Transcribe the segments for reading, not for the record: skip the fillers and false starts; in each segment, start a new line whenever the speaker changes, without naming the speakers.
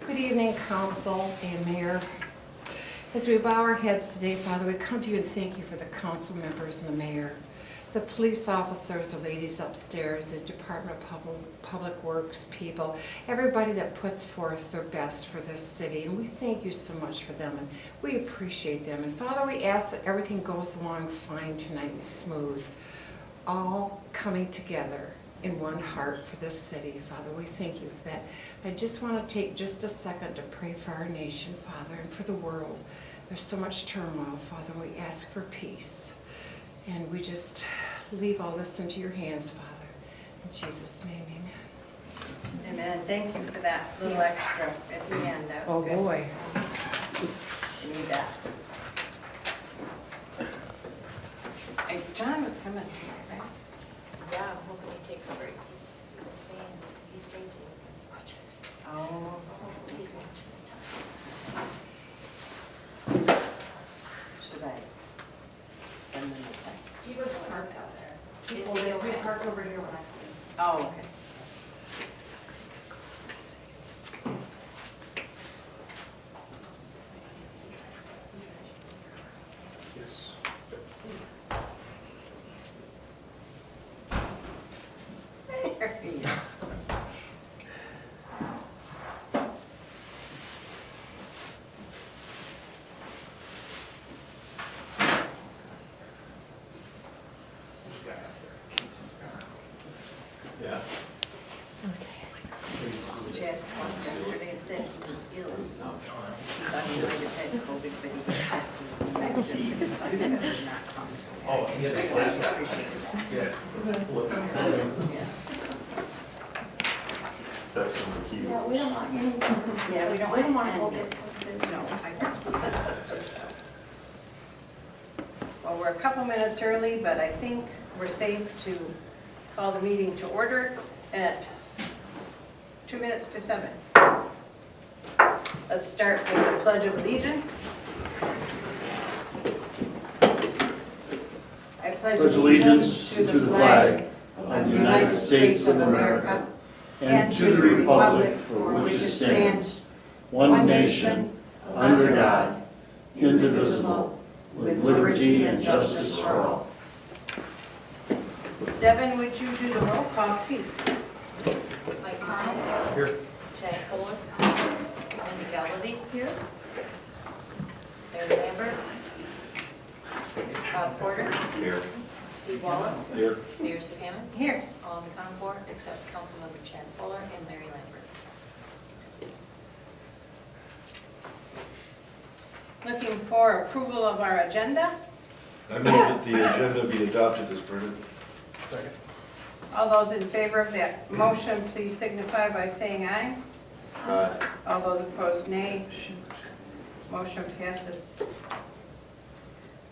Good evening, council and mayor. As we bow our heads today, Father, we come to you and thank you for the council members and the mayor, the police officers, the ladies upstairs, the Department of Public Works people, everybody that puts forth their best for this city. And we thank you so much for them, and we appreciate them. And Father, we ask that everything goes along fine tonight and smooth, all coming together in one heart for this city. Father, we thank you for that. I just want to take just a second to pray for our nation, Father, and for the world. There's so much turmoil, Father. We ask for peace. And we just leave all this into your hands, Father. In Jesus' name, amen.
Amen. Thank you for that little
Yes.
extra at the end. That was
Oh,
good.
boy.
You need that. And John was coming tonight, right?
Yeah, I'm hoping he takes a break. He's staying to look at his budget.
Oh.
So hopefully he's watching the time.
Should I send him a text?
He was parked out there.
Is
Well,
he
we
okay?
parked over here when I came.
Oh, okay. There he is.
Yeah.
Chad called yesterday and said he was ill. He thought he might have had COVID, but he was tested negative, so he better not come.
Oh, he had a
I
flash.
appreciate that.
Yeah.
Yeah.
That's some of the key.
Yeah, we don't want any.
Yeah, we don't
We don't want
want
to go
any.
get tested.
No, I don't. Well, we're a couple minutes early, but I think we're safe to call the meeting to order at 2 minutes to 7. Let's start with the Pledge of Allegiance. I
Pledge allegiance to the flag
of the United States of America and to the republic for which it stands, one nation, under God, indivisible, with liberty and justice for all. Devin, would you do the roll call, please?
Mike Connell.
Here.
Chad Fuller. Wendy Gallaby. Here. Larry Lambert. Bob Porter.
Here.
Steve Wallace.
Here.
Mayor Sue Hammond.
Here.
All is accounted for except Councilmember Chad Fuller and Larry Lambert.
Looking for approval of our agenda.
I move that the agenda be adopted as printed.
Second.
All those in favor of that motion, please signify by saying aye.
Aye.
All those opposed, nay. Motion passes.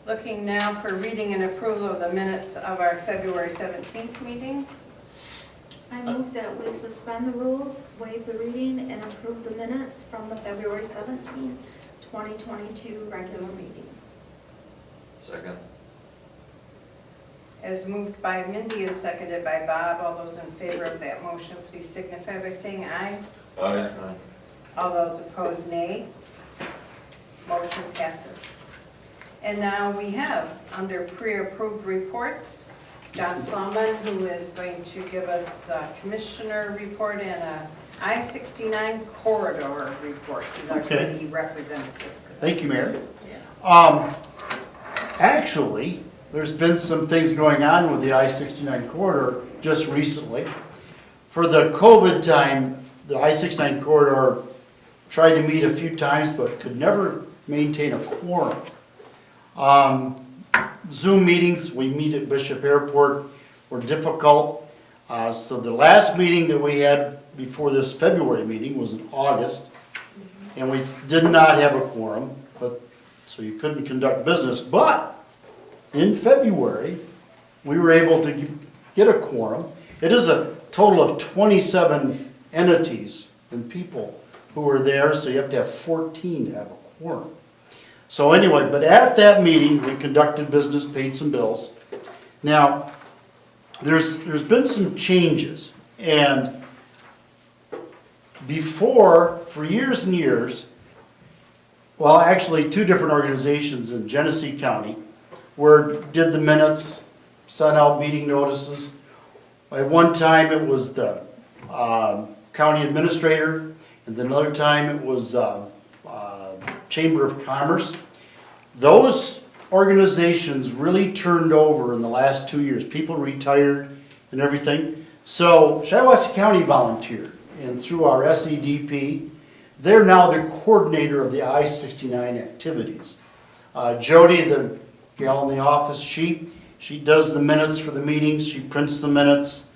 Looking now for reading and approval of the minutes of our February 17th meeting.
I move that we suspend the rules, waive the reading, and approve the minutes from the February 17th, 2022 regular meeting.
Second.
As moved by Mindy and seconded by Bob, all those in favor of that motion, please signify by saying aye.
Aye.
All those opposed, nay. Motion passes. And now we have, under pre-approved reports, John Plumman, who is going to give us a commissioner report and a I-69 corridor report. He's our
Okay.
city representative.
Thank you, Mayor.
Yeah.
Actually, there's been some things going on with the I-69 corridor just recently. For the COVID time, the I-69 corridor tried to meet a few times but could never maintain a quorum. Zoom meetings, we meet at Bishop Airport, were difficult. So the last meeting that we had before this February meeting was in August, and we did not have a quorum, so you couldn't conduct business. But in February, we were able to get a quorum. It is a total of 27 entities and people who were there, so you have to have 14 to have a quorum. So anyway, but at that meeting, we conducted business, paid some bills. Now, there's been some changes, and before, for years and years, well, actually, two different organizations in Genesee County did the minutes, sent out meeting notices. At one time, it was the county administrator, and then another time it was Chamber of Commerce. Those organizations really turned over in the last 2 years. People retired and everything. So Shiawassee County volunteered, and through our SEDP, they're now the coordinator of the I-69 activities. Jody, the gal in the office, she does the minutes for the meetings, she prints the minutes.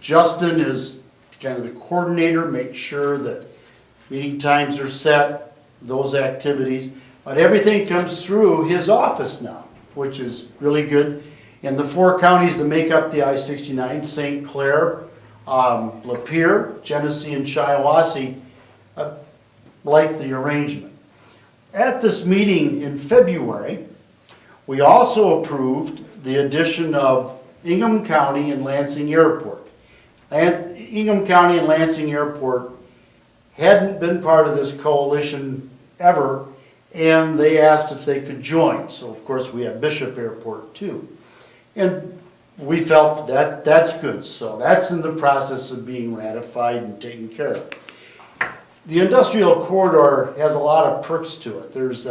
Justin is kind of the coordinator, makes sure that meeting times are set, those activities. But everything comes through his office now, which is really good. And the 4 counties that make up the I-69, St. Clair, Lapeer, Genesee, and Shiawassee, like the arrangement. At this meeting in February, we also approved the addition of Ingham County and Lansing Airport. And Ingham County and Lansing Airport hadn't been part of this coalition ever, and they asked if they could join. So of course we have Bishop Airport too. And we felt that that's good, so that's in the process of being ratified and taken care of. The industrial corridor has a lot of perks to it. There's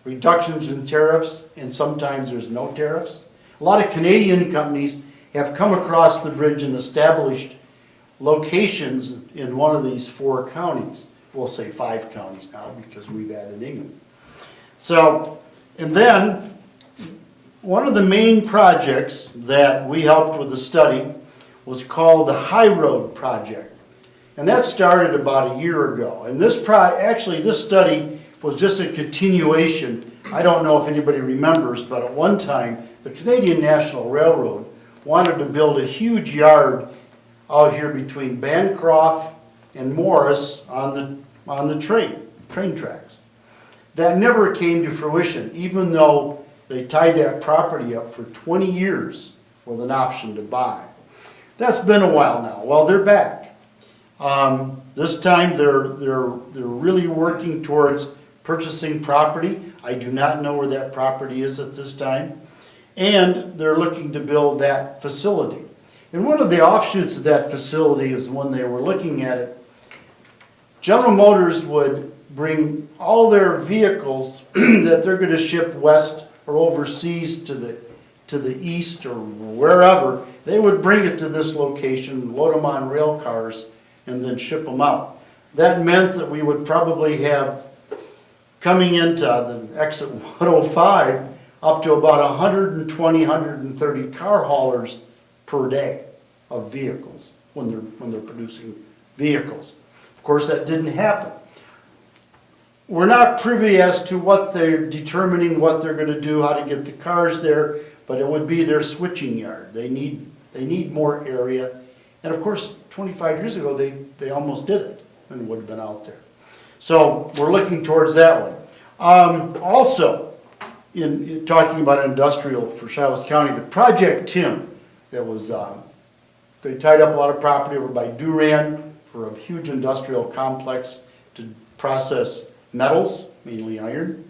reductions in tariffs, and sometimes there's no tariffs. A lot of Canadian companies have come across the bridge and established locations in one of these 4 counties. We'll say 5 counties now because we've added Ingham. So, and then one of the main projects that we helped with the study was called the High Road Project. And that started about a year ago. And this study was just a continuation. I don't know if anybody remembers, but at one time, the Canadian National Railroad wanted to build a huge yard out here between Bancroft and Morris on the train tracks. That never came to fruition, even though they tied that property up for 20 years with an option to buy. That's been a while now. Well, they're back. This time they're really working towards purchasing property. I do not know where that property is at this time. And they're looking to build that facility. And one of the offshoots of that facility is when they were looking at it, General Motors would bring all their vehicles that they're going to ship west or overseas to the east or wherever. They would bring it to this location, load them on rail cars, and then ship them out. That meant that we would probably have, coming into the exit 105, up to about 120, 130 car haulers per day of vehicles when they're producing vehicles. Of course, that didn't happen. We're not privy as to what they're determining, what they're going to do, how to get the cars there, but it would be their switching yard. They need more area. And of course, 25 years ago, they almost did it and would have been out there. So we're looking towards that one. Also, in talking about industrial for Shiawassee County, the Project Tim, that was, they tied up a lot of property over by Duran for a huge industrial complex to process metals, mainly iron.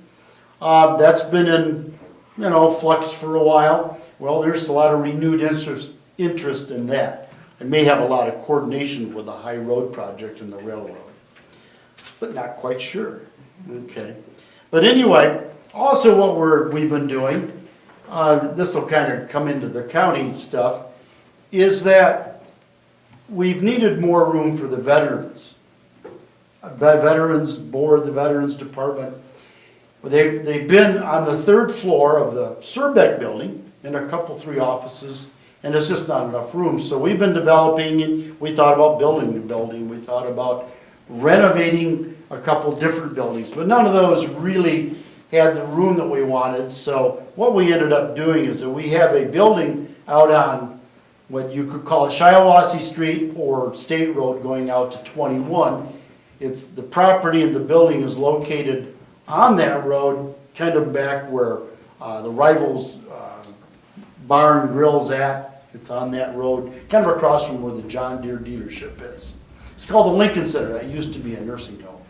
That's been in, flux for a while. Well, there's a lot of renewed interest in that. It may have a lot of coordination with the High Road Project and the railroad, but not quite sure. Okay. But anyway, also what we've been doing, this will kind of come into the county stuff, is that we've needed more room for the veterans. The Veterans Board, the Veterans Department, they've been on the 3rd floor of the Surbeck building in a couple, 3 offices, and it's just not enough room. So we've been developing, we thought about building the building, we thought about renovating a couple different buildings, but none of those really had the room that we wanted. So what we ended up doing is that we have a building out on what you could call Shiawassee Street or State Road going out to 21. It's the property and the building is located on that road, kind of back where the Rivals Bar and Grill's at. It's on that road, kind of across from where the John Deere dealership is. It's called the Lincoln Center. That used to be a nursing home.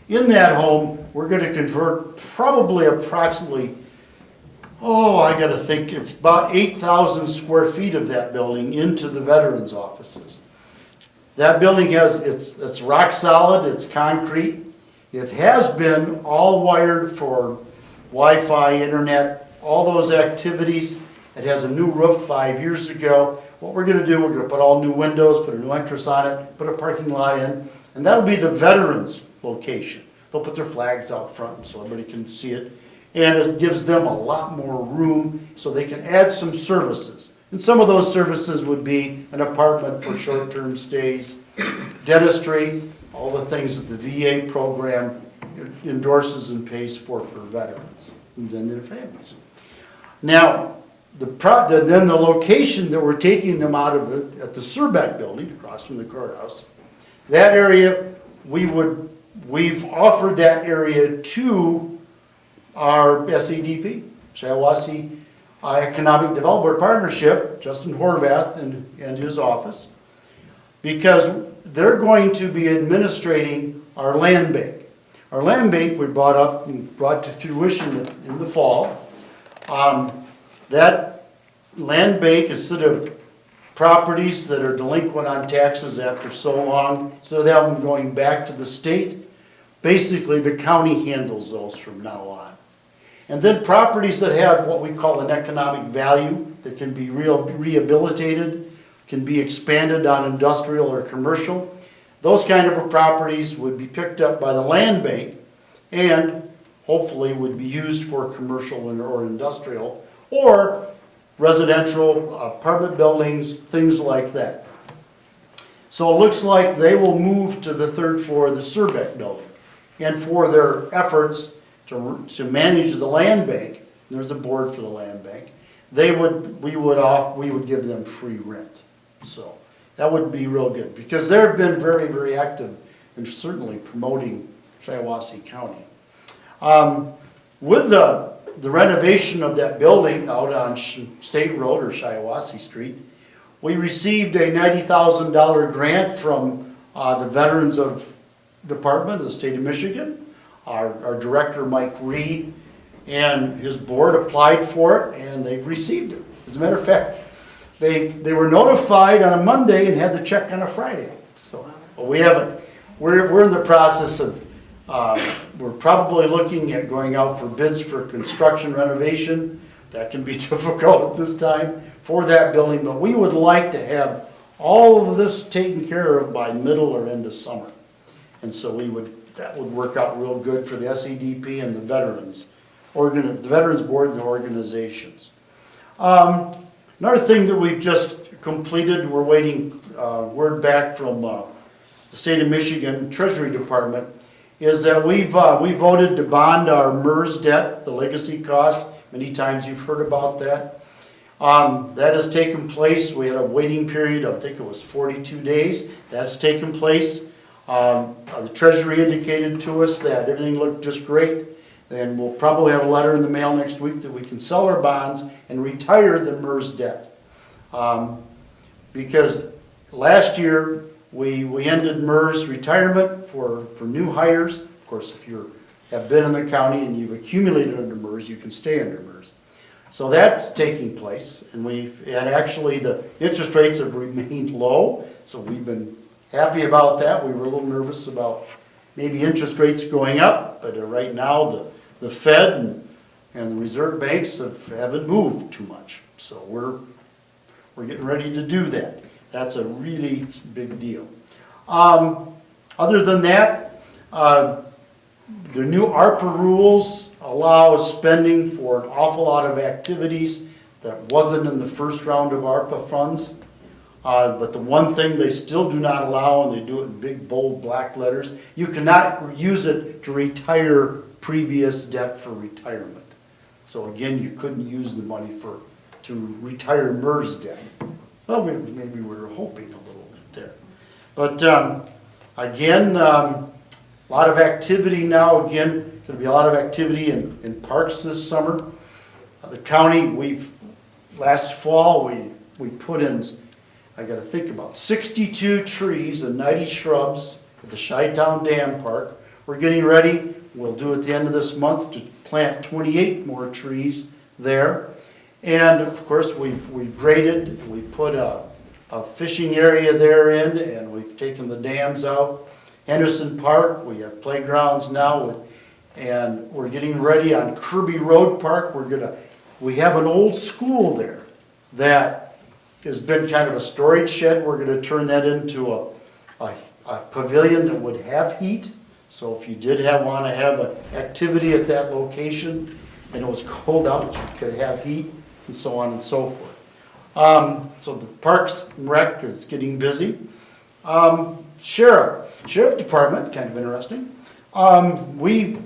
In that home, we're going to convert probably approximately, I got to think, it's about 8,000 square feet of that building into the veterans' offices. That building it's rock solid, it's concrete. It has been all wired for Wi-Fi, internet, all those activities. It has a new roof 5 years ago. What we're going to do, we're going to put all new windows, put a new entrance on it, put a parking lot in, and that'll be the veterans' location. They'll put their flags out front so everybody can see it. And it gives them a lot more room so they can add some services. And some of those services would be an apartment for short-term stays, dentistry, all the things that the VA program endorses and pays for veterans and then their families. Now, then the location that we're taking them out of it, at the Surbeck building across from the courthouse, that area, we've offered that area to our SEDP, Shiawassee Economic Development Partnership, Justin Horvath and his office, because they're going to be administrating our land bank. Our land bank we brought to fruition in the fall. That land bank, instead of properties that are delinquent on taxes after so long, instead of them going back to the state, basically the county handles those from now on. And then properties that have what we call an economic value, that can be rehabilitated, can be expanded on industrial or commercial, those kind of properties would be picked up by the land bank and hopefully would be used for commercial or industrial or residential, apartment buildings, things like that. So it looks like they will move to the third floor of the Surbeck building. And for their efforts to manage the land bank, there's a board for the land bank, we would give them free rent. So that would be real good because they've been very, very active in certainly promoting Shiawassee County. With the renovation of that building out on State Road or Shiawassee Street, we received a $90,000 grant from the Veterans Department of the state of Michigan. Our director, Mike Reed, and his board applied for it, and they've received it. As a matter of fact, they were notified on a Monday and had the check on a Friday. So, but we haven't. We're in the process of. We're probably looking at going out for bids for construction renovation. That can be difficult at this time for that building, but we would like to have all of this taken care of by middle or end of summer. And so that would work out real good for the SEDP and the Veterans Board and the organizations. Another thing that we've just completed, and we're waiting word back from the state of Michigan Treasury Department, is that we voted to bond our MERS debt, the legacy cost. Many times you've heard about that. That has taken place. We had a waiting period of, I think it was 42 days. That's taken place. The Treasury indicated to us that everything looked just great. Then we'll probably have a letter in the mail next week that we can sell our bonds and retire the MERS debt. Because last year we ended MERS retirement for new hires. Of course, if you have been in the county and you've accumulated under MERS, you can stay under MERS. So that's taking place, and actually the interest rates have remained low, so we've been happy about that. We were a little nervous about maybe interest rates going up, but right now the Fed and the Reserve banks haven't moved too much. So we're getting ready to do that. That's a really big deal. Other than that, the new ARPA rules allow spending for an awful lot of activities that wasn't in the first round of ARPA funds. But the one thing they still do not allow, and they do it in big, bold, black letters, you cannot use it to retire previous debt for retirement. So again, you couldn't use the money to retire MERS debt. So maybe we were hoping a little bit there. But again, a lot of activity now. Again, going to be a lot of activity in parks this summer. The county, last fall we put in I gotta think about 62 trees and 90 shrubs at the Chi-Town Dam Park. We're getting ready, we'll do at the end of this month to plant 28 more trees there. And of course, we've graded, we put a fishing area there in, and we've taken the dams out. Henderson Park, we have playgrounds now, and we're getting ready on Kirby Road Park. We have an old school there that has been kind of a storage shed. We're gonna turn that into a pavilion that would have heat. So if you did want to have an activity at that location and it was cold out, you could have heat and so on and so forth. So the Parks and Rec is getting busy. Sheriff Department, kind of interesting. We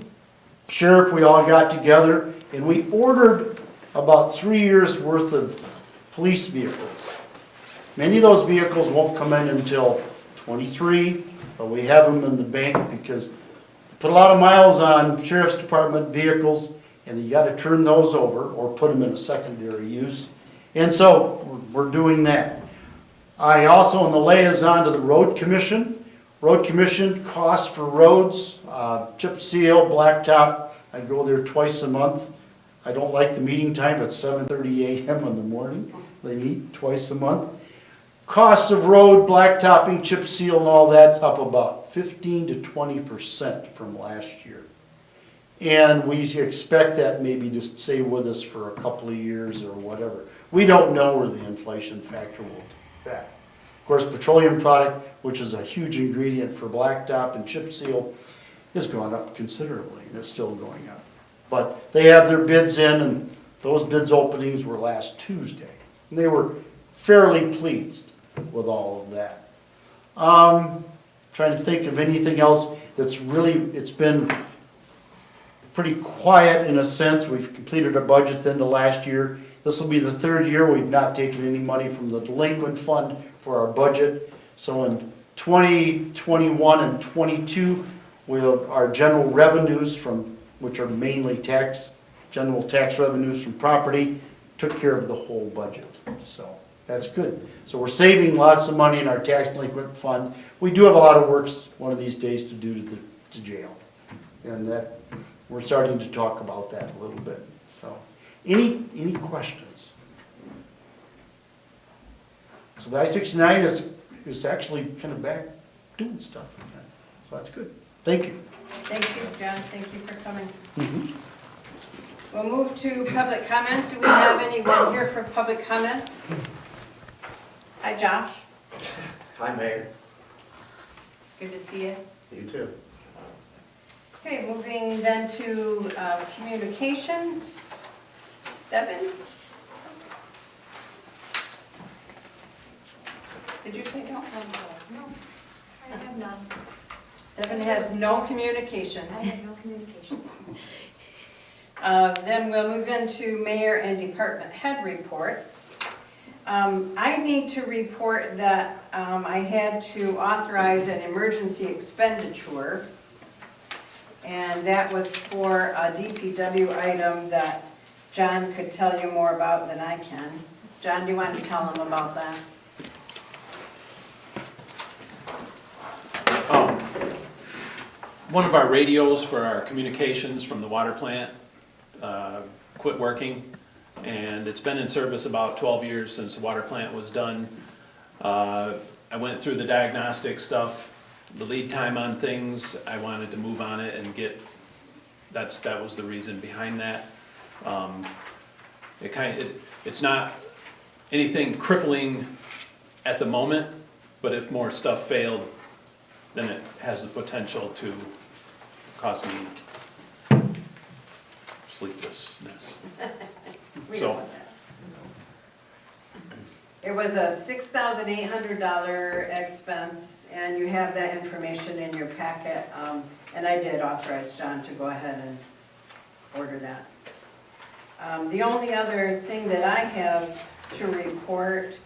all got together and we ordered about 3 years worth of police vehicles. Many of those vehicles won't come in until 23, but we have them in the bank because they put a lot of miles on Sheriff's Department vehicles and you gotta turn those over or put them in a secondary use. And so we're doing that. I also am the liaison to the Road Commission. Road Commission costs for roads, chip seal, blacktop. I go there twice a month. I don't like the meeting time, it's 7:30 a.m. in the morning. They meet twice a month. Cost of road, blacktopping, chip seal and all that's up about 15 to 20% from last year. And we expect that maybe to stay with us for a couple of years or whatever. We don't know where the inflation factor will take that. Of course, petroleum product, which is a huge ingredient for blacktop and chip seal, has gone up considerably and it's still going up. But they have their bids in and those bids openings were last Tuesday. And they were fairly pleased with all of that. Trying to think of anything else that's really, it's been pretty quiet in a sense. We've completed our budget at the end of last year. This will be the third year we've not taken any money from the delinquent fund for our budget. So in 2021 and 22, our general revenues from, which are mainly general tax revenues from property, took care of the whole budget. So that's good. So we're saving lots of money in our tax delinquent fund. We do have a lot of works one of these days to do to jail. And that we're starting to talk about that a little bit. So any questions? So the I-69 is actually kind of back doing stuff again. So that's good. Thank you.
Thank you, John, thank you for coming. We'll move to public comment. Do we have anyone here for public comment? Hi, Josh.
Hi, Mayor.
Good to see you.
You too.
Okay, moving then to communications. Devin? Did you say no?
No, I have none.
Devin has no communication.
I have no communication.
Then we'll move into mayor and department head reports. I need to report that I had to authorize an emergency expenditure, and that was for a DPW item that John could tell you more about than I can. John, do you want to tell him about that?
One of our radios for our communications from the water plant quit working, and it's been in service about 12 years since the water plant was done. I went through the diagnostic stuff, the lead time on things. I wanted to move on it and get, that was the reason behind that. It's not anything crippling at the moment, but if more stuff failed, then it has the potential to cause me sleeplessness.
We
So-
don't want that. It was a $6,800 expense, and you have that information in your packet. And I did authorize John to go ahead and order that. The only other thing that I have to report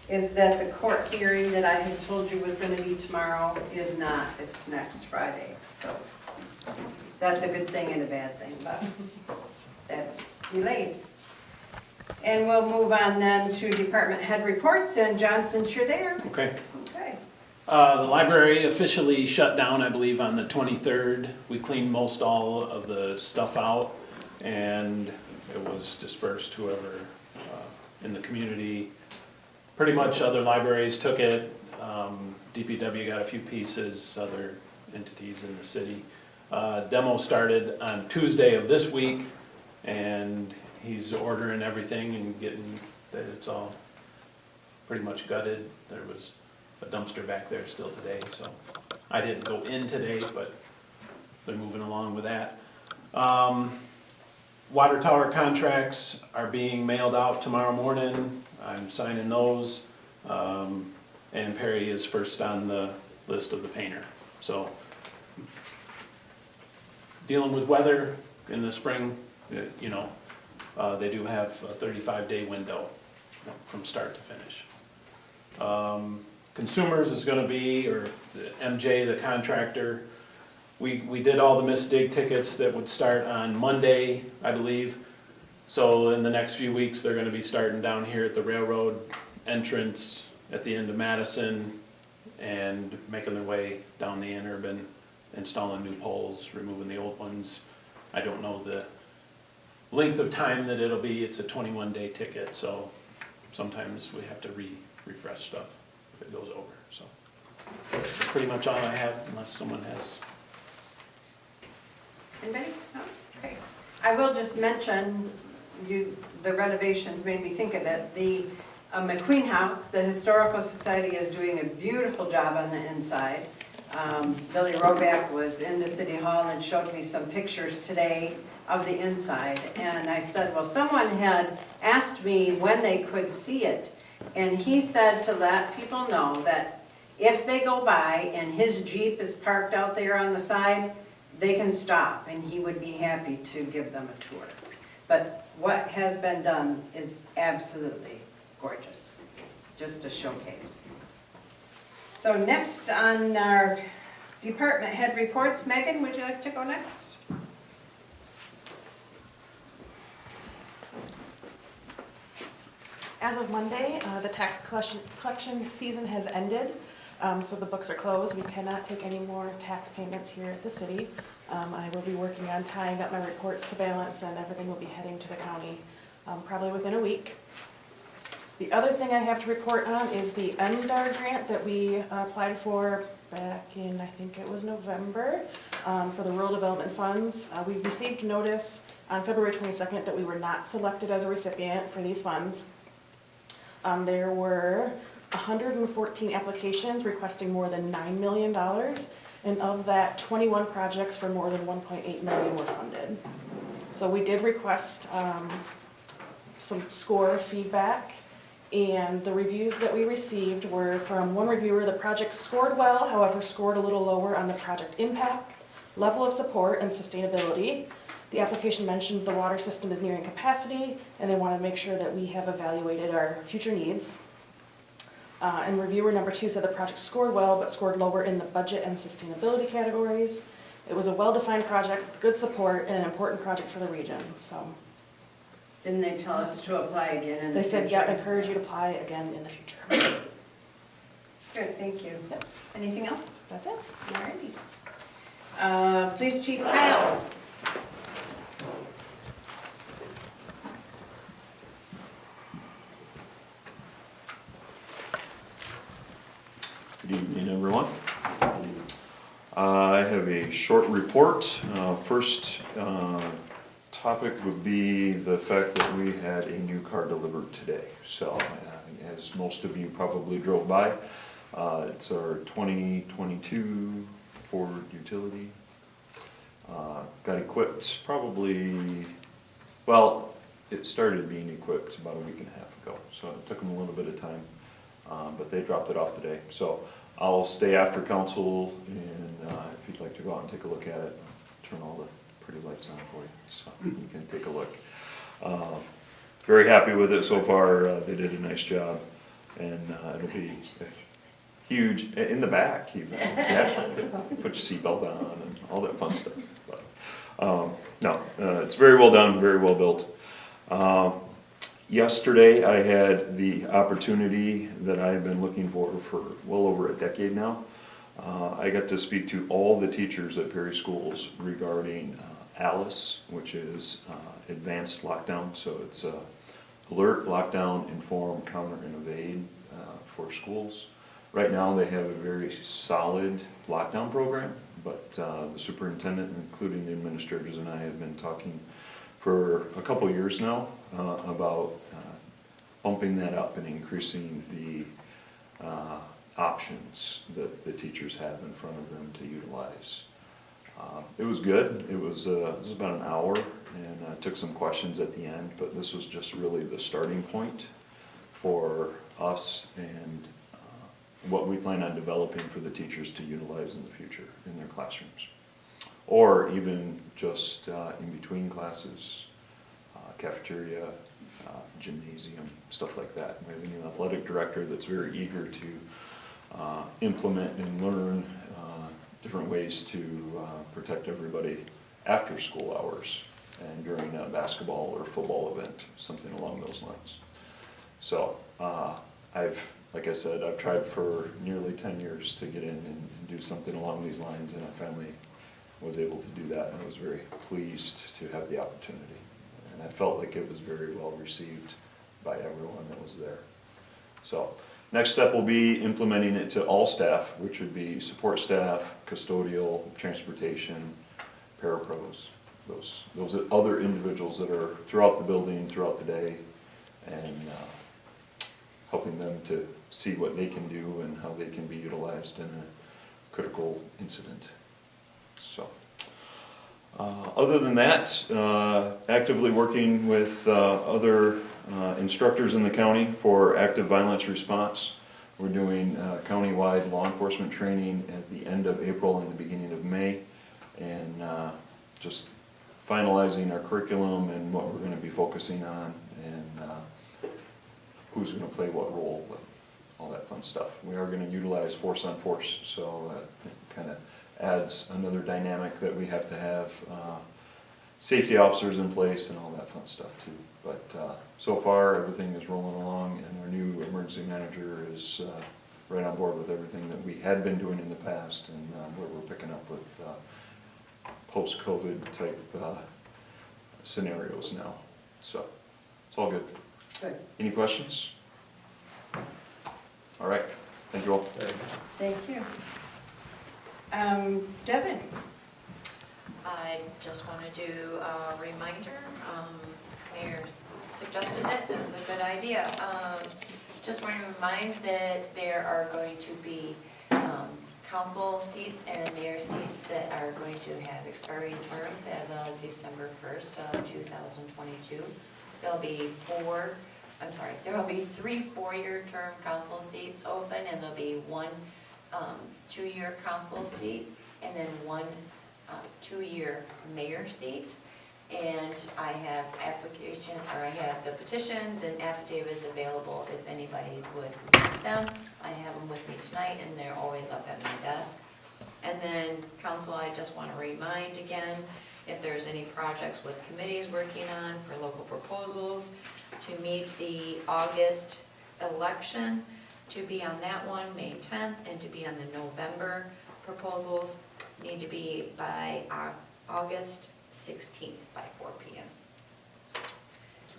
is that the court hearing that I had told you was going to be tomorrow is not. It's next Friday. So that's a good thing and a bad thing, but that's delayed. And we'll move on then to department head reports, and John, since you're there.
Okay.
Okay.
The library officially shut down, I believe, on the 23rd. We cleaned most all of the stuff out, and it was dispersed whoever in the community. Pretty much other libraries took it. DPW got a few pieces, other entities in the city. Demo started on Tuesday of this week, and he's ordering everything and getting that it's all pretty much gutted. There was a dumpster back there still today, so I didn't go in today, but they're moving along with that. Water tower contracts are being mailed out tomorrow morning. I'm signing those. And Perry is first on the list of the painter. So dealing with weather in the spring, you know, they do have a 35-day window from start to finish. Consumers is gonna be, or the MJ, the contractor, we did all the missed dig tickets that would start on Monday, I believe. So in the next few weeks, they're gonna be starting down here at the railroad entrance at the end of Madison and making their way down the interurban, installing new poles, removing the old ones. I don't know the length of time that it'll be. It's a 21-day ticket, so sometimes we have to refresh stuff if it goes over, so. That's pretty much all I have, unless someone has.
Anybody? No? Okay. I will just mention, the renovations made me think of it. The McQueen House, the Historical Society is doing a beautiful job on the inside. Billy Roback was in the City Hall and showed me some pictures today of the inside. And I said, well, someone had asked me when they could see it. And he said to let people know that if they go by and his Jeep is parked out there on the side, they can stop and he would be happy to give them a tour. But what has been done is absolutely gorgeous, just a showcase. So next on our department head reports, Megan, would you like to go next?
As of Monday, the tax collection season has ended, so the books are closed. We cannot take any more tax payments here at the city. I will be working on tying up my reports to balance, and everything will be heading to the county probably within a week. The other thing I have to report on is the MDAR grant that we applied for back in, I think it was November, for the rural development funds. We received notice on February 22nd that we were not selected as a recipient for these funds. There were 114 applications requesting more than $9 million, and of that, 21 projects for more than $1.8 million were funded. So we did request some score feedback, and the reviews that we received were from one reviewer: the project scored well, however scored a little lower on the project impact, level of support, and sustainability. The application mentions the water system is nearing capacity, and they want to make sure that we have evaluated our future needs. And reviewer number 2 said the project scored well, but scored lower in the budget and sustainability categories. It was a well-defined project with good support and an important project for the region, so.
Didn't they tell us to apply again in the
They said,
future?
yeah, encourage you to apply again in the future.
Good, thank you.
Yep.
Anything else?
That's it.
Alrighty. Police Chief Kyle.
Good evening, everyone. I have a short report. First topic would be the fact that we had a new car delivered today. So, as most of you probably drove by, it's our 2022 Ford Utility. Got equipped probably, well, it started being equipped about a week and a half ago. So it took them a little bit of time. But they dropped it off today. So I'll stay after council, and if you'd like to go out and take a look at it, turn all the pretty lights on for you, so you can take a look. Very happy with it so far. They did a nice job, and it'll be huge in the back even. Yeah, put your seatbelt on and all that fun stuff. But no, it's very well done, very well built. Yesterday, I had the opportunity that I've been looking for well over a decade now. I got to speak to all the teachers at Perry Schools regarding ALICE, which is advanced lockdown. So it's alert, lockdown, inform, counter, and evade for schools. Right now, they have a very solid lockdown program, but the superintendent, including the administrators, and I have been talking for a couple years now about bumping that up and increasing the options that the teachers have in front of them to utilize. It was good. It was about an hour, and took some questions at the end, but this was just really the starting point for us and what we plan on developing for the teachers to utilize in the future in their classrooms. Or even just in between classes, cafeteria, gymnasium, stuff like that. We have a new athletic director that's very eager to implement and learn different ways to protect everybody after school hours and during a basketball or football event, something along those lines. So like I said, I've tried for nearly 10 years to get in and do something along these lines, and I finally was able to do that, and I was very pleased to have the opportunity. And I felt like it was very well received by everyone that was there. So next step will be implementing it to all staff, which would be support staff, custodial, transportation, parapros, those other individuals that are throughout the building, throughout the day, and helping them to see what they can do and how they can be utilized in a critical incident. So, other than that, actively working with other instructors in the county for active violence response. We're doing county-wide law enforcement training at the end of April and the beginning of May, and just finalizing our curriculum and what we're going to be focusing on, and who's going to play what role, all that fun stuff. We are going to utilize force on force, so it kind of adds another dynamic that we have to have safety officers in place and all that fun stuff too. But so far, everything is rolling along, and our new emergency manager is right on board with everything that we had been doing in the past, and where we're picking up with post-COVID type scenarios now. So it's all good.
Good.
Any questions? All right, thank you all.
Thank you. Devin?
I just want to do a reminder, Mayor suggested it, it was a good idea. Just want to remind that there are going to be council seats and mayor seats that are going to have expiring terms as of December 1st of 2022. There'll be there will be 3 4-year term council seats open, and there'll be 1 2-year council seat, and then 1 2-year mayor seat. And I have the petitions and affidavits available if anybody would want them. I have them with me tonight, and they're always up at my desk. And then council, I just want to remind again, if there's any projects with committees working on for local proposals, to meet the August election, to be on that one, May 10th, and to be on the November proposals, need to be by August 16th by 4 p.m.
Do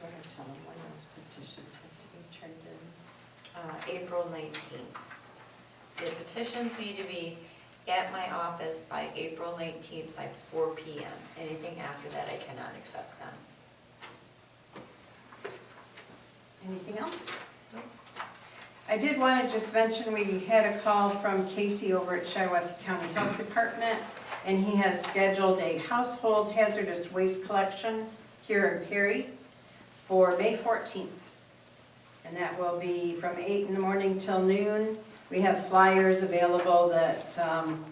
I have to tell them when those petitions have to be turned in?
April 19th. The petitions need to be at my office by April 19th by 4 p.m. Anything after that, I cannot accept them.
Anything else? I did want to just mention, we had a call from Casey over at Shiawassee County Health Department, and he has scheduled a household hazardous waste collection here in Perry for May 14th. And that will be from 8 in the morning till noon. We have flyers available that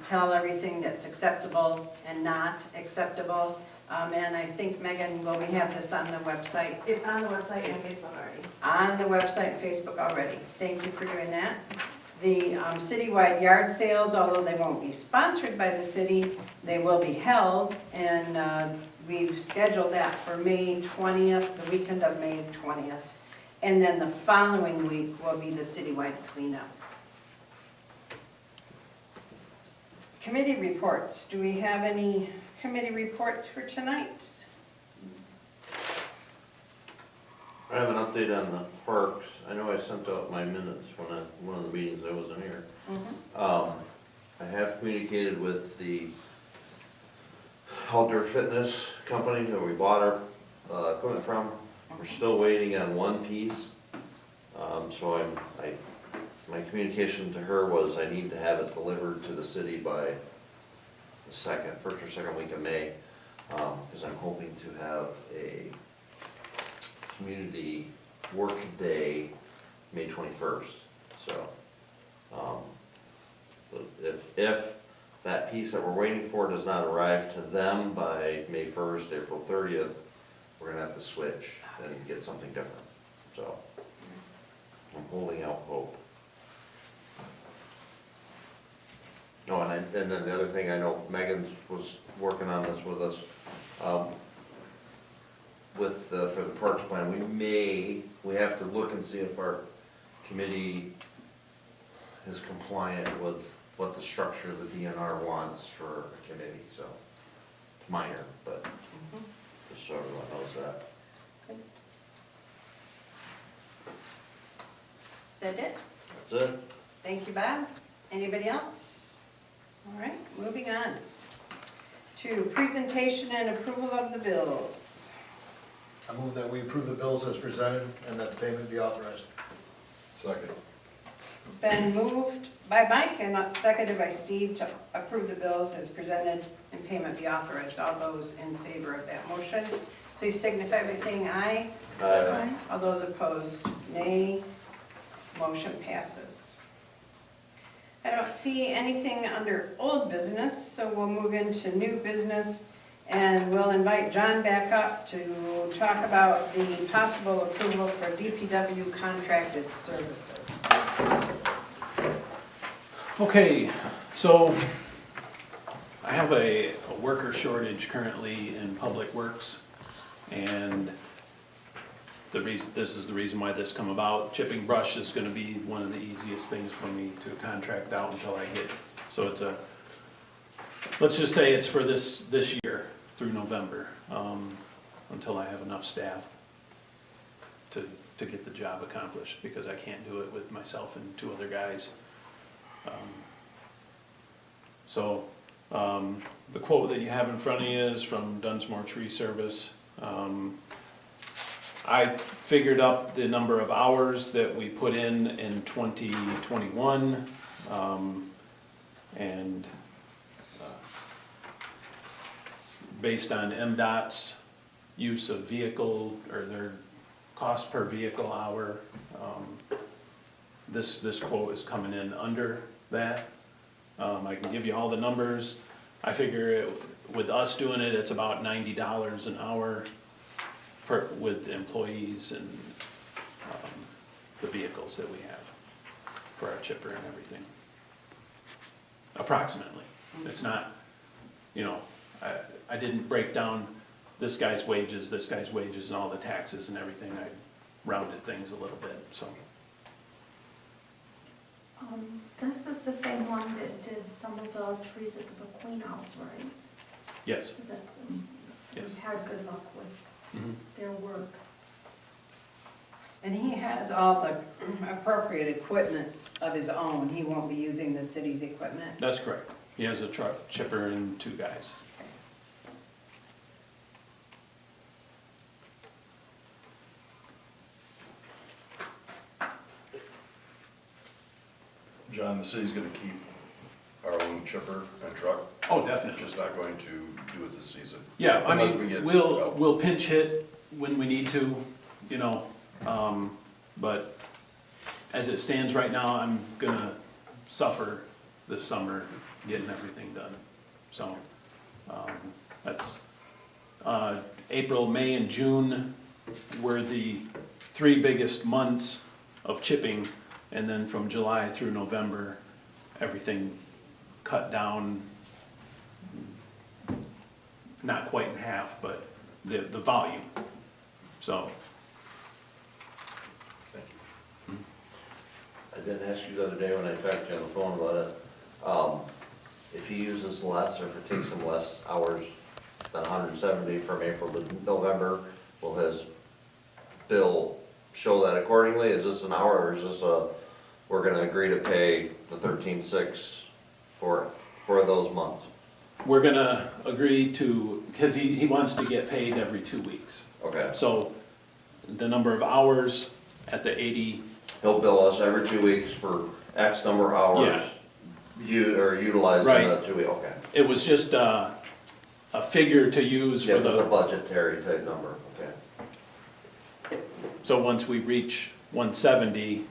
tell everything that's acceptable and not acceptable. And I think, Megan, will we have this on the website?
It's on the website and Facebook already.
On the website and Facebook already. Thank you for doing that. The citywide yard sales, although they won't be sponsored by the city, they will be held, and we've scheduled that for May 20th, the weekend of May 20th. And then the following week will be the citywide cleanup. Committee reports. Do we have any committee reports for tonight?
I have an update on the parks. I know I sent out my minutes one of the meetings I wasn't here. I have communicated with the outdoor fitness company that we bought our equipment from. We're still waiting on one piece. So my communication to her was I need to have it delivered to the city by the first or second week of May. Because I'm hoping to have a community work day, May 21st. So, if that piece that we're waiting for does not arrive to them by May 1st, April 30th, we're gonna have to switch and get something different. So, I'm holding out hope. Oh, and then the other thing, I know Megan was working on this with us. For the parks plan, we have to look and see if our committee is compliant with what the structure the DNR wants for a committee, so it's minor, but just so everyone knows that.
Is that it?
That's it.
Thank you, Bob. Anybody else? All right, moving on to presentation and approval of the bills.
I move that we approve the bills as presented and that the payment be authorized.
Second.
It's been moved by Mike and seconded by Steve to approve the bills as presented and payment be authorized. All those in favor of that motion, please signify by saying aye.
Aye.
All those opposed, nay. Motion passes. I don't see anything under old business, so we'll move into new business. And we'll invite John back up to talk about the possible approval for DPW contracted services.
Okay, so I have a worker shortage currently in Public Works, and this is the reason why this come about. Chipping brush is gonna be one of the easiest things for me to contract out until I get, so it's let's just say it's for this year through November, until I have enough staff to get the job accomplished, because I can't do it with myself and two other guys. The quote that you have in front of you is from Dunsmore Tree Service. I figured up the number of hours that we put in 2021, and based on MDOT's use of vehicle, or their cost per vehicle hour, this quote is coming in under that. I can give you all the numbers. I figure with us doing it, it's about $90 an hour with employees and the vehicles that we have for our chipper and everything. Approximately. It's not, I didn't break down this guy's wages, and all the taxes and everything. I rounded things a little bit, so.
This is the same one that did some of the trees at the Queen House, right?
Yes.
Is it,
Yes.
we've had good luck with their work.
And he has all the appropriate equipment of his own. He won't be using the city's equipment.
That's correct. He has a truck, chipper, and two guys.
John, the city's gonna keep our own chipper and truck,
Oh, definitely.
just not going to do it this season.
Yeah, I
Unless we
mean,
get
we'll
help.
pinch hit when we need to, but as it stands right now, I'm gonna suffer this summer getting everything done. So, that's, April, May, and June were the 3 biggest months of chipping, and then from July through November, everything cut down, not quite in half, but the volume. So,
I didn't ask you the other day when I talked to you on the phone about it. If he uses less, or if it takes him less hours than 170 from April to November, will his bill show that accordingly? Is this an hour, or is this we're gonna agree to pay the 13,600 for those months?
We're gonna agree to, because he wants to get paid every 2 weeks.
Okay.
So the number of hours at the 80,
He'll bill us every 2 weeks for X number of hours. Utilizing
Right.
the 2 weeks, okay.
it was just a figure to use
Yeah,
for
that's a
the,
budgetary type number, okay.
so once we reach 170,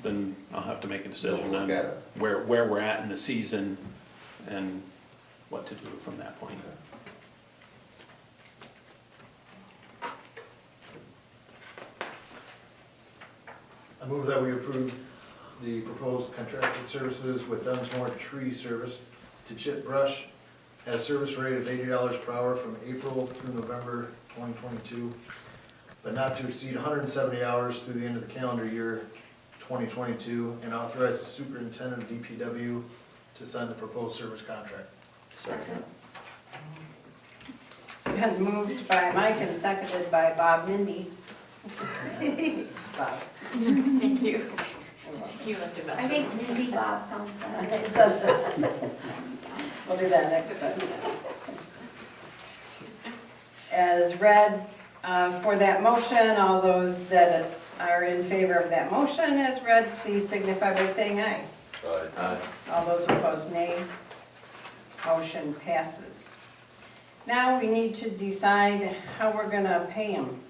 then I'll have to make a decision
We'll
on
look at it.
where we're at in the season and what to do from that point.
I move that we approve the proposed contracted services with Dunsmore Tree Service to chip brush at a service rate of $80 per hour from April through November 2022, but not to exceed 170 hours through the end of the calendar year 2022, and authorize the superintendent of DPW to sign the proposed service contract.
Second.
It's been moved by Mike and seconded by Bob Mindy. Bob.
Thank you. You have to
I
mess with
think
me.
Mindy Bob sounds better.
It does that. We'll do that next time. As read for that motion, all those that are in favor of that motion as read, please signify by saying aye.
Aye.
All those opposed, nay. Motion passes. Now we need to decide how we're gonna pay them.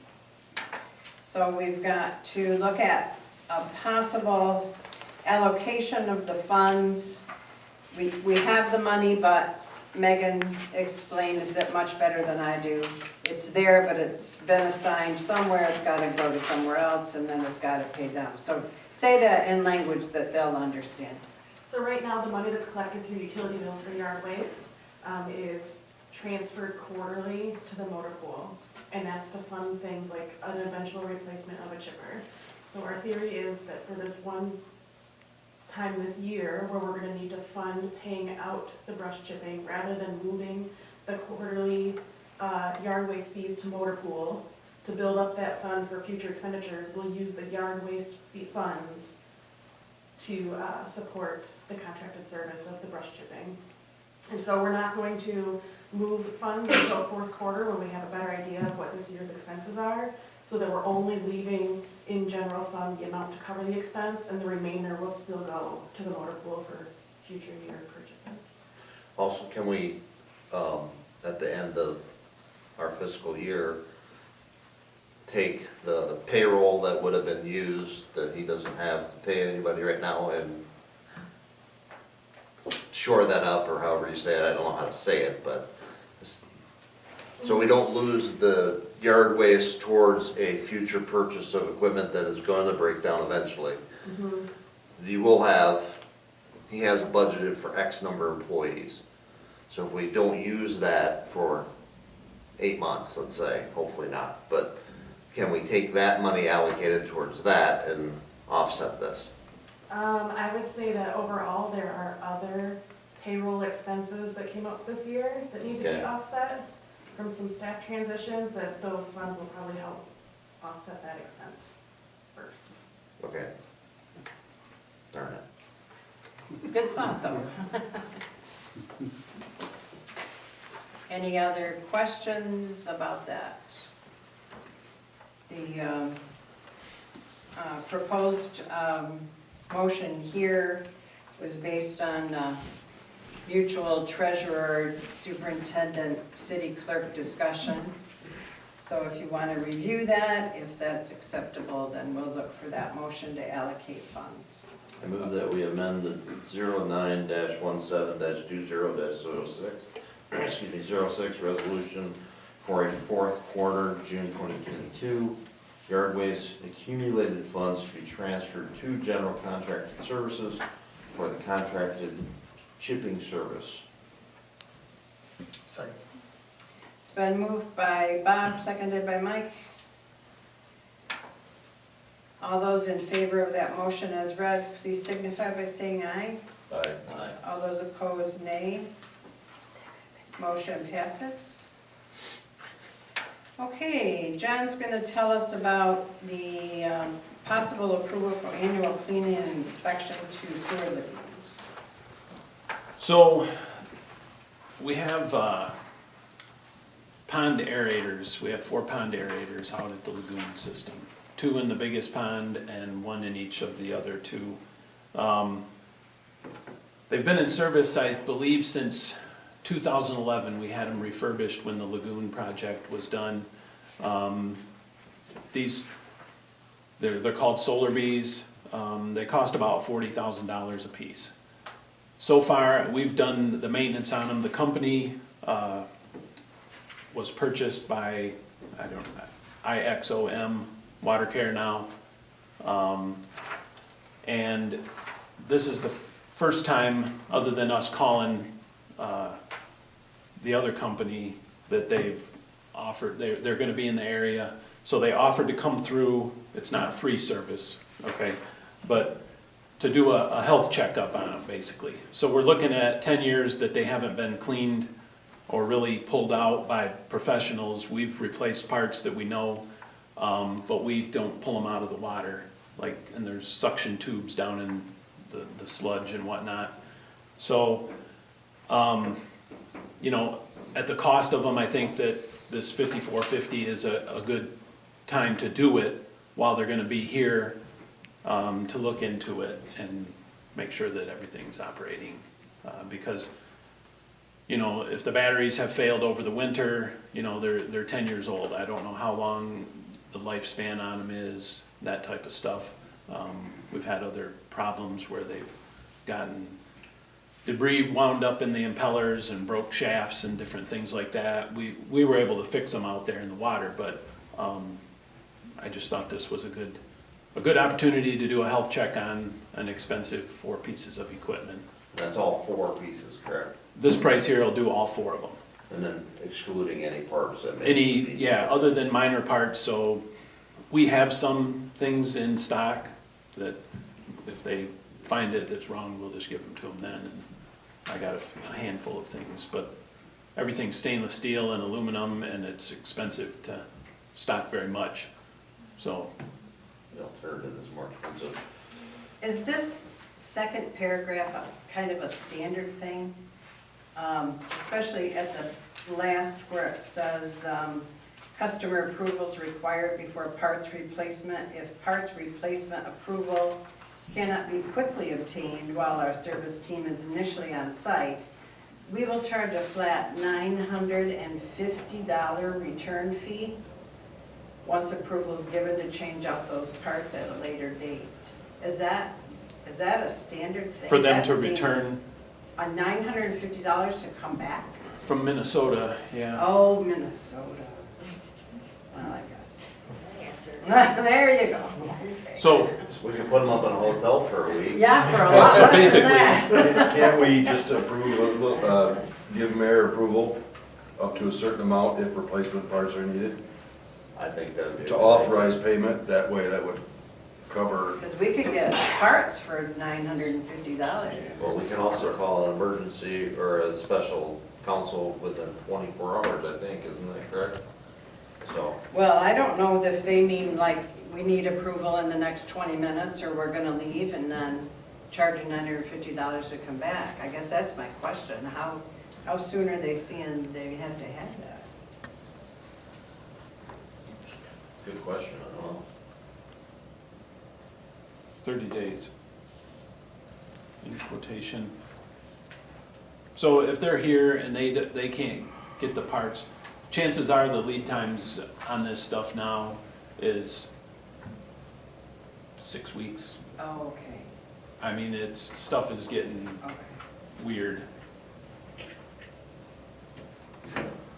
So we've got to look at a possible allocation of the funds. We have the money, but Megan explains it much better than I do. It's there, but it's been assigned somewhere, it's gotta go to somewhere else, and then it's gotta pay them. So say that in language that they'll understand.
So right now, the money that's collected through utility bills for yard waste is transferred quarterly to the motor pool. And that's to fund things like an eventual replacement of a chipper. So our theory is that for this one time this year, where we're gonna need to fund paying out the brush chipping, rather than moving the quarterly yard waste fees to motor pool, to build up that fund for future expenditures, we'll use the yard waste fee funds to support the contracted service of the brush chipping. And so we're not going to move funds until fourth quarter, when we have a better idea of what this year's expenses are, so that we're only leaving in general fund the amount to cover the expense, and the remainder will still go to the motor pool for future year purchases.
Also, can we, at the end of our fiscal year, take the payroll that would have been used, that he doesn't have to pay anybody right now, and shore that up, or however you say it, I don't know how to say it, but, so we don't lose the yard waste towards a future purchase of equipment that is going to break down eventually. You will have, he has budgeted for X number of employees. So if we don't use that for 8 months, let's say, hopefully not, but can we take that money allocated towards that and offset this?
I would say that overall, there are other payroll expenses that came up this year that need to be
Okay.
offset from some staff transitions, that those funds will probably help offset that expense first.
Okay. Darn it.
Good thought, though. Any other questions about that? The proposed motion here was based on mutual treasurer, superintendent, city clerk discussion. So if you want to review that, if that's acceptable, then we'll look for that motion to allocate funds.
I move that we amend the 09-17-20-06, excuse me, 06 resolution for a fourth quarter, June 2022. Yard waste accumulated funds to be transferred to general contracted services for the contracted chipping service.
Second.
It's been moved by Bob, seconded by Mike. All those in favor of that motion as read, please signify by saying aye.
Aye.
All those opposed, nay. Motion passes. Okay, John's going to tell us about the possible approval for annual cleaning and inspection to sewer lagoons.
So, we have pond aerators, we have 4 pond aerators out at the lagoon system. 2 in the biggest pond and 1 in each of the other 2. They've been in service, I believe, since 2011. We had them refurbished when the lagoon project was done. They're called Solar Bees. They cost about $40,000 a piece. So far, we've done the maintenance on them. The company was purchased by, IXOM Water Care now. And this is the first time, other than us calling the other company, that they've offered, they're gonna be in the area. So they offered to come through. It's not a free service, okay? But to do a health checkup on them, basically. So we're looking at 10 years that they haven't been cleaned or really pulled out by professionals. We've replaced parts that we know, but we don't pull them out of the water. Like, and there's suction tubes down in the sludge and whatnot. So, you know, at the cost of them, I think that this $54.50 is a good time to do it while they're gonna be here, to look into it and make sure that everything's operating. Because, you know, if the batteries have failed over the winter, you know, they're 10 years old. I don't know how long the lifespan on them is, that type of stuff. We've had other problems where they've gotten debris wound up in the impellers and broke shafts and different things like that. We were able to fix them out there in the water, but I just thought this was a good opportunity to do a health check on an expensive 4 pieces of equipment.
That's all 4 pieces, correct?
This price here will do all 4 of them.
And then excluding any parts that may be.
Yeah, other than minor parts, so we have some things in stock that if they find it that's wrong, we'll just give them to them then. And I got a handful of things, but everything's stainless steel and aluminum, and it's expensive to stock very much, so.
The alternative is more expensive.
Is this second paragraph kind of a standard thing? Especially at the last where it says, customer approvals required before parts replacement. If parts replacement approval cannot be quickly obtained while our service team is initially on site, we will charge a flat $950 return fee once approval is given to change out those parts at a later date. Is that a standard thing?
For them
That
to
seems-
return
A $950 to come back?
from Minnesota, yeah.
Oh, Minnesota. Well, I guess. There you go. Okay.
So,
So we can put them up in a hotel for a week.
Yeah, for a lot
So
less than
basically-
that.
Can't we just approve, give mayor approval up to a certain amount if replacement parts are needed?
I think that would be. a
To
good
authorize payment, that way that would cover,
Because we could get parts for $950.
idea. Well, we can also call an emergency or a special council within 24 hours, I think, isn't that correct? So,
Well, I don't know if they mean like we need approval in the next 20 minutes or we're gonna leave and then charge $950 to come back. I guess that's my question. How soon are they seeing they have to have that?
good question, I don't know.
30 days. In quotation. So if they're here and they can't get the parts, chances are the lead times on this stuff now is 6 weeks.
Oh, okay,
I mean, stuff is getting
okay.
weird.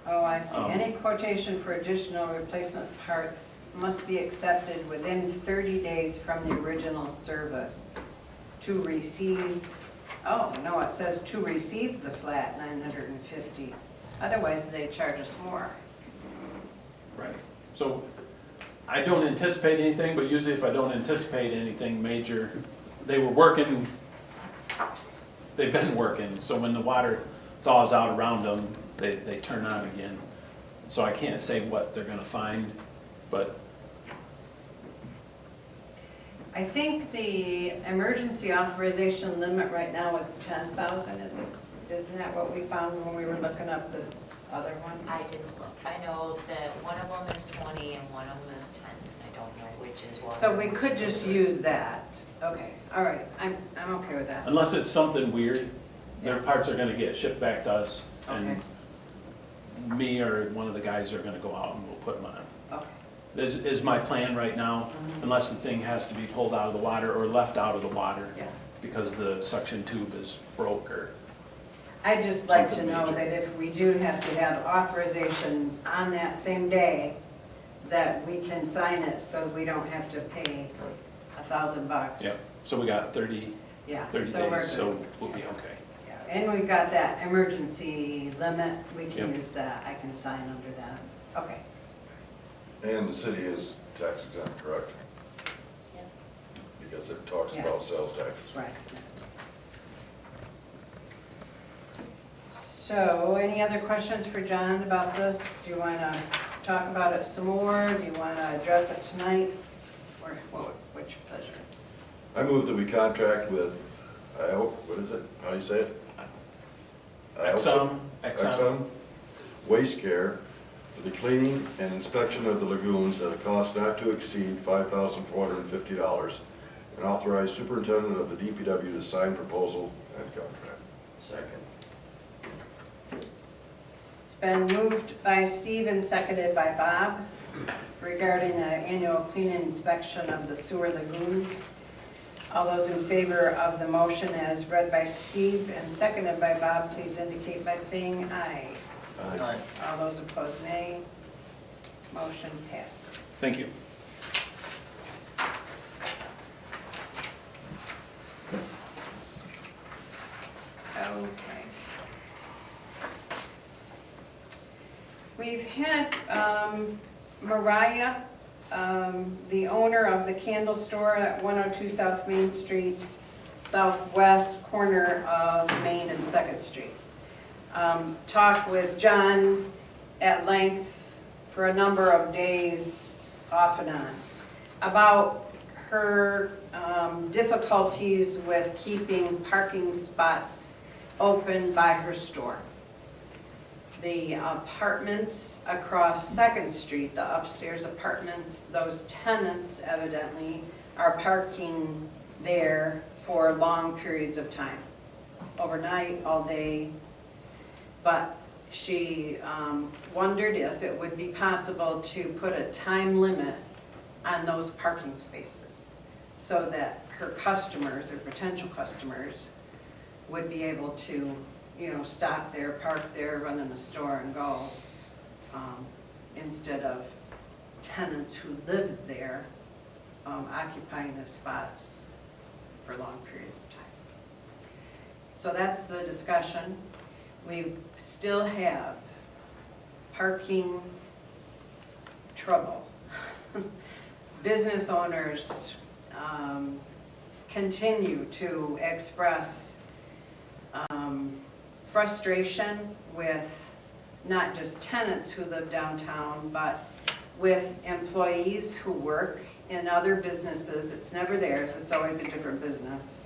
Oh, I see. Any quotation for additional replacement parts must be accepted within 30 days from the original service to receive, oh, no, it says to receive the flat $950. Otherwise, they charge us more.
Right. So I don't anticipate anything, but usually if I don't anticipate anything major, they were working, they've been working, so when the water thaws out around them, they turn on again. So I can't say what they're gonna find, but
I think the emergency authorization limit right now is 10,000, is it? Isn't that what we found when we were looking up this other one?
I didn't look. I know that one of them is 20 and one of them is 10. I don't know which is what.
So we could just use that. Okay, all right, I'm okay with that.
unless it's something weird, their parts are gonna get shipped back to us, and me or one of the guys are gonna go out and we'll put them on.
Okay.
Is my plan right now, unless the thing has to be pulled out of the water or left out of the water
Yeah.
because the suction tube is broke or,
I'd just like to
Something
know
major.
that if we do have to have authorization on that same day, that we can sign it so we don't have to pay $1,000.
yeah. So we got 30
Yeah.
30
so we're
days, so
good.
we'll be okay.
Yeah, and we've got that emergency limit, we can
Yep.
use that, I can sign under that. Okay.
And the city is tax exempt, correct?
Yes.
Because it talks
Yes.
about sales tax.
Right. So, any other questions for John about this? Do you want to talk about it some more? Do you want to address it tonight? Or what's your pleasure?
I move that we contract with, what is it? How do you say it?
Exxon.
Exxon Waste Care for the cleaning and inspection of the lagoons at a cost not to exceed $5,450, and authorize superintendent of the DPW to sign proposal and contract.
Second.
It's been moved by Steve and seconded by Bob regarding the annual cleaning inspection of the sewer lagoons. All those in favor of the motion as read by Steve and seconded by Bob, please indicate by saying aye.
Aye.
All those opposed, nay. Motion passes.
Thank you.
Okay. We've had Mariah, the owner of the candle store at 102 South Main Street, southwest corner of Main and Second Street. Talked with John at length for a number of days, off and on, about her difficulties with keeping parking spots open by her store. The apartments across Second Street, the upstairs apartments, those tenants evidently are parking there for long periods of time, overnight, all day. But she wondered if it would be possible to put a time limit on those parking spaces so that her customers or potential customers would be able to, stop there, park there, run in the store and go, instead of tenants who live there occupying the spots for long periods of time. So that's the discussion. We still have parking trouble. Business owners continue to express frustration with not just tenants who live downtown, but with employees who work in other businesses. It's never theirs, it's always a different business.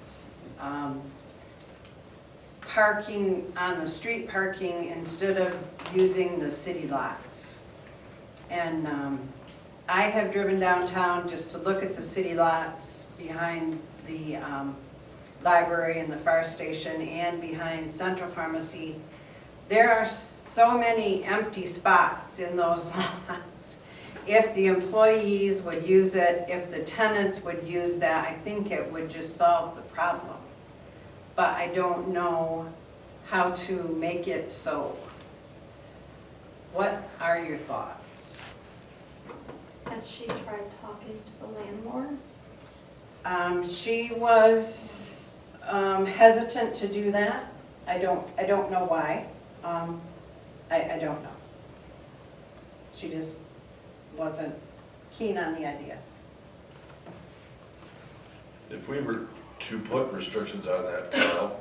Parking on the street parking instead of using the city lots. And I have driven downtown just to look at the city lots behind the library and the fire station and behind Central Pharmacy. There are so many empty spots in those lots. If the employees would use it, if the tenants would use that, I think it would just solve the problem. But I don't know how to make it so. What are your thoughts?
Has she tried talking to the landlords?
She was hesitant to do that. I don't know why. I don't know. She just wasn't keen on the idea.
If we were to put restrictions on that, Kyle,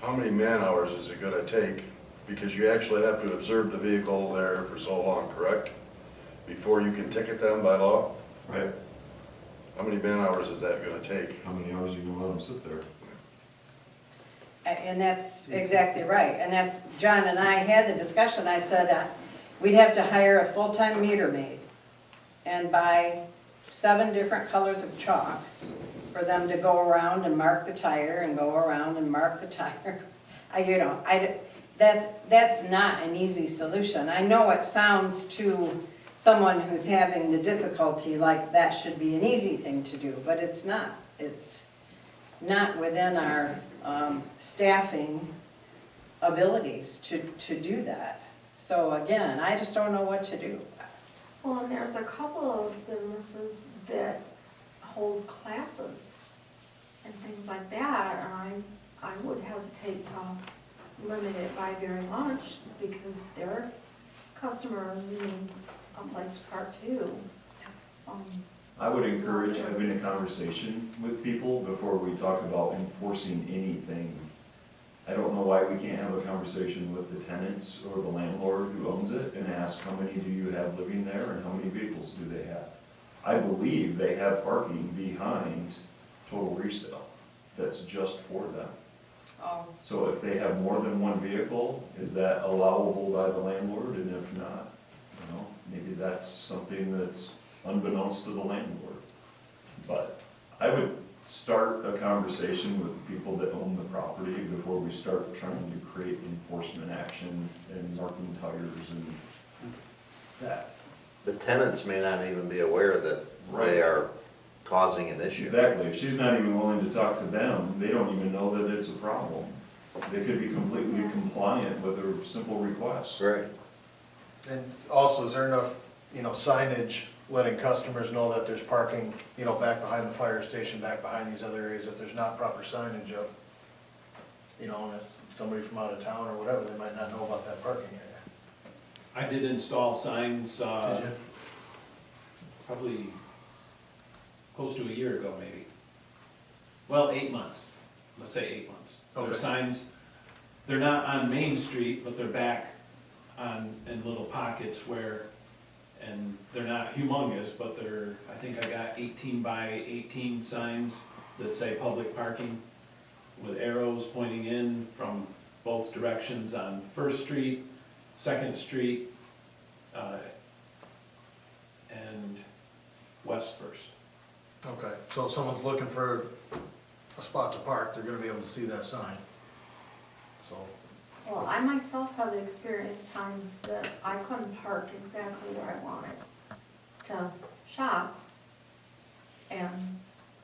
how many man-hours is it gonna take? Because you actually have to observe the vehicle there for so long, correct? Before you can ticket them by law?
Right.
How many man-hours is that gonna take?
How many hours are you gonna let them sit there?
And that's exactly right. And that's, John and I had the discussion. I said, we'd have to hire a full-time meter maid and buy 7 different colors of chalk for them to go around and mark the tire and go around and mark the tire. That's not an easy solution. I know it sounds to someone who's having the difficulty like that should be an easy thing to do, but it's not. It's not within our staffing abilities to do that. So again, I just don't know what to do.
Well, and there's a couple of businesses that hold classes and things like that, and I would hesitate to limit it by very much because their customers need a place to park too.
I would encourage having a conversation with people before we talk about enforcing anything. I don't know why we can't have a conversation with the tenants or the landlord who owns it and ask how many do you have living there and how many vehicles do they have? I believe they have parking behind Total Resale that's just for them. So if they have more than one vehicle, is that allowable by the landlord? And if not, maybe that's something that's unbeknownst to the landlord. But I would start a conversation with the people that own the property before we start trying to create enforcement action and marking tires and that.
The tenants may not even be aware that they are causing an issue.
Exactly. If she's not even willing to talk to them, they don't even know that it's a problem. They could be completely compliant with a simple request.
Right.
And also, is there enough, signage letting customers know that there's parking, back behind the fire station, back behind these other areas, if there's not proper signage up? And if somebody from out of town or whatever, they might not know about that parking area.
I did install signs,
Did you?
probably close to a year ago, maybe. Well, 8 months, let's say 8 months.
Okay.
They're signs, they're not on Main Street, but they're back in little pockets where, and they're not humongous, but I think I got 18 by 18 signs that say public parking with arrows pointing in from both directions on First Street, Second Street, and West First.
Okay, so if someone's looking for a spot to park, they're gonna be able to see that sign. So,
Well, I myself have experienced times that I couldn't park exactly where I wanted to shop and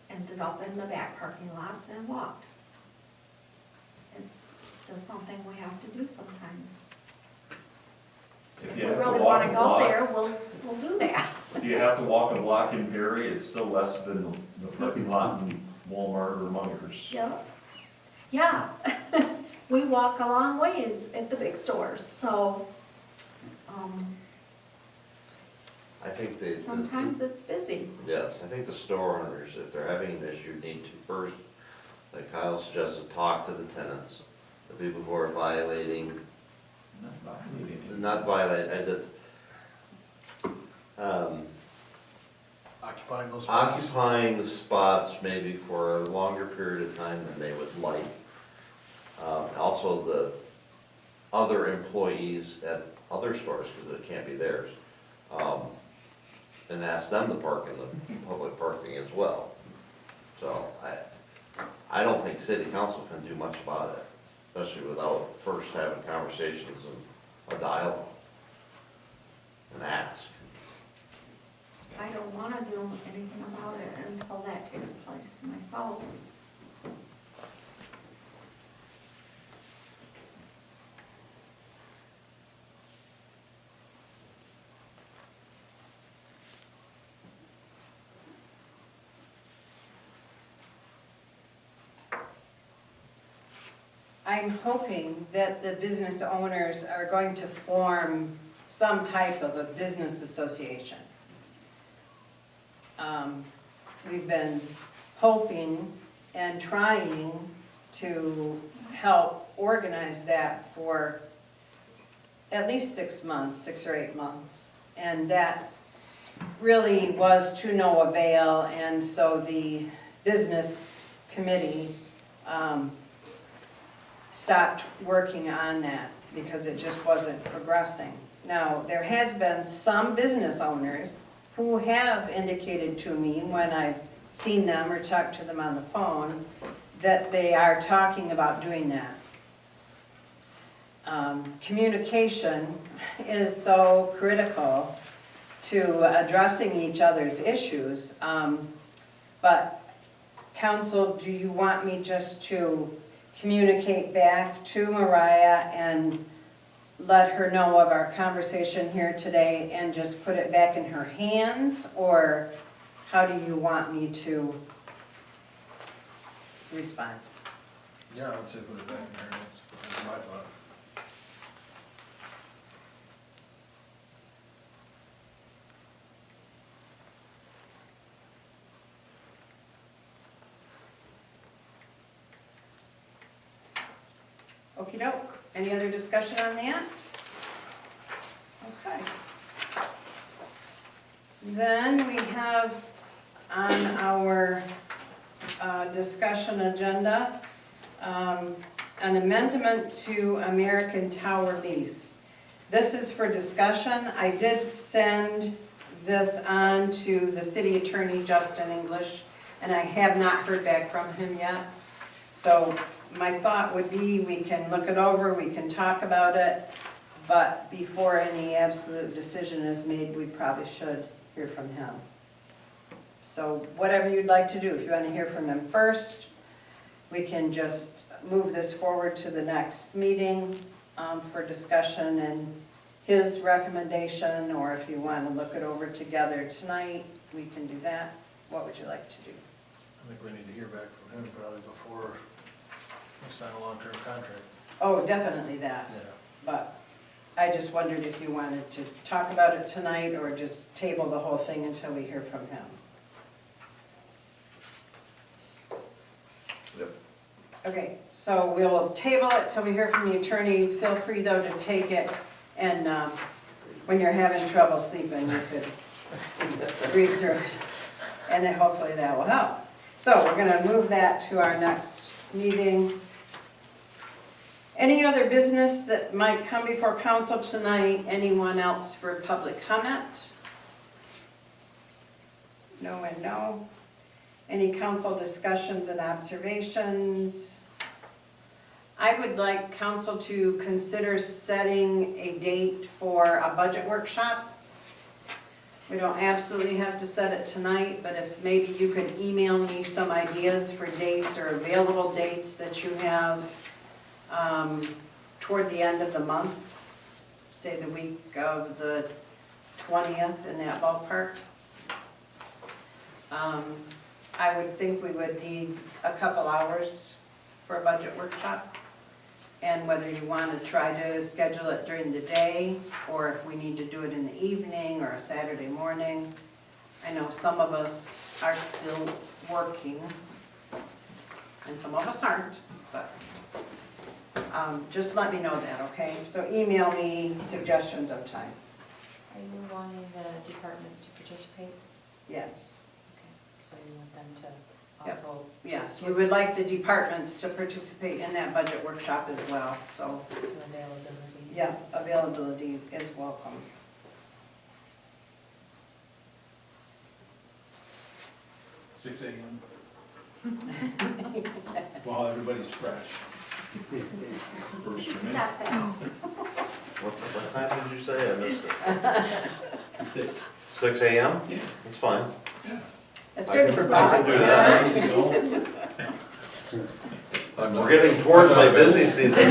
ended up in the back parking lots and walked. It's just something we have to do sometimes.
If
If
you
we
have to
really
walk
wanna
a
go
block-
there, we'll do that.
If you have to walk a block in Perry, it's still less than the parking lot in Walmart or Munkers.
Yep. Yeah. We walk a long ways at the big stores, so,
I think they.
sometimes it's busy.
Yes, I think the store owners, if they're having an issue, need to first, like Kyle suggested, talk to the tenants, the people who are violating, not violating, and it's,
occupying those spots?
occupying the spots maybe for a longer period of time than they would like. Also, the other employees at other stores, because it can't be theirs, and ask them to park in the public parking as well. So I don't think city council can do much about it, especially without first having conversations and a dialogue and ask.
I don't wanna do anything about it until that takes place myself.
I'm hoping that the business owners are going to form some type of a business association we've been hoping and trying to help organize that for at least 6 months, 6 or 8 months. And that really was to no avail, and so the business committee stopped working on that because it just wasn't progressing. Now, there has been some business owners who have indicated to me when I've seen them or talked to them on the phone that they are talking about doing that. Communication is so critical to addressing each other's issues. But council, do you want me just to communicate back to Mariah and let her know of our conversation here today and just put it back in her hands? Or how do you want me to respond?
Yeah, I would say put it back in her hands, that's my thought.
Okey doke. Any other discussion on that? Okay. Then we have on our discussion agenda, an amendment to American Tower lease. This is for discussion. I did send this on to the city attorney, Justin English, and I have not heard back from him yet. So my thought would be we can look it over, we can talk about it, but before any absolute decision is made, we probably should hear from him. So whatever you'd like to do, if you want to hear from him first, we can just move this forward to the next meeting for discussion and his recommendation, or if you want to look it over together tonight, we can do that. What would you like to do?
I think we need to hear back from him probably before we sign a long-term contract.
Oh, definitely that.
Yeah.
But I just wondered if you wanted to talk about it tonight or just table the whole thing until we hear from him.
Yep.
Okay, so we'll table it till we hear from the attorney. Feel free though to take it, and when you're having trouble sleeping, you could read through it. And then hopefully that will help. So we're gonna move that to our next meeting. Any other business that might come before council tonight? Anyone else for public comment? No and no. Any council discussions and observations? I would like council to consider setting a date for a budget workshop. We don't absolutely have to set it tonight, but if maybe you could email me some ideas for dates or available dates that you have toward the end of the month, say the week of the 20th in that ballpark. I would think we would need a couple hours for a budget workshop. And whether you want to try to schedule it during the day, or if we need to do it in the evening or a Saturday morning. I know some of us are still working, and some of us aren't, but just let me know that, okay? So email me suggestions of time.
Are you wanting the departments to participate?
Yes.
Okay, so you want them to
Yep.
also?
Yes, we would like the departments to participate in that budget workshop as well, so,
To availability?
yeah, availability is welcome.
6 a.m. While everybody's fresh.
First for me.
Stop that.
What time did you say? I missed it.
6.
6 a.m.?
Yeah.
That's fine.
It's
I
good
can-
for
I can do
Bob.
that. We're getting towards my busy season.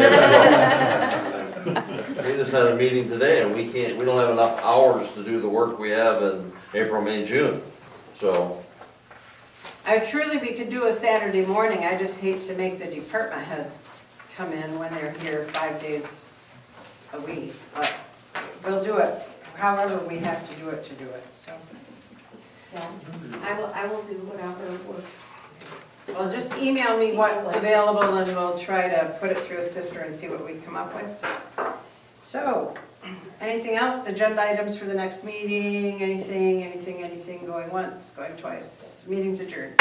We just had a meeting today and we don't have enough hours to do the work we have in April, May, June. So,
We could do a Saturday morning, I just hate to make the department heads come in when they're here 5 days a week, but we'll do it however we have to do it, so.
Yeah, I will do whatever works.
Well, just email me what's available and we'll try to put it through a sifter and see what we come up with. So, anything else? Agenda items for the next meeting? Anything going once, going twice? Meeting's adjourned.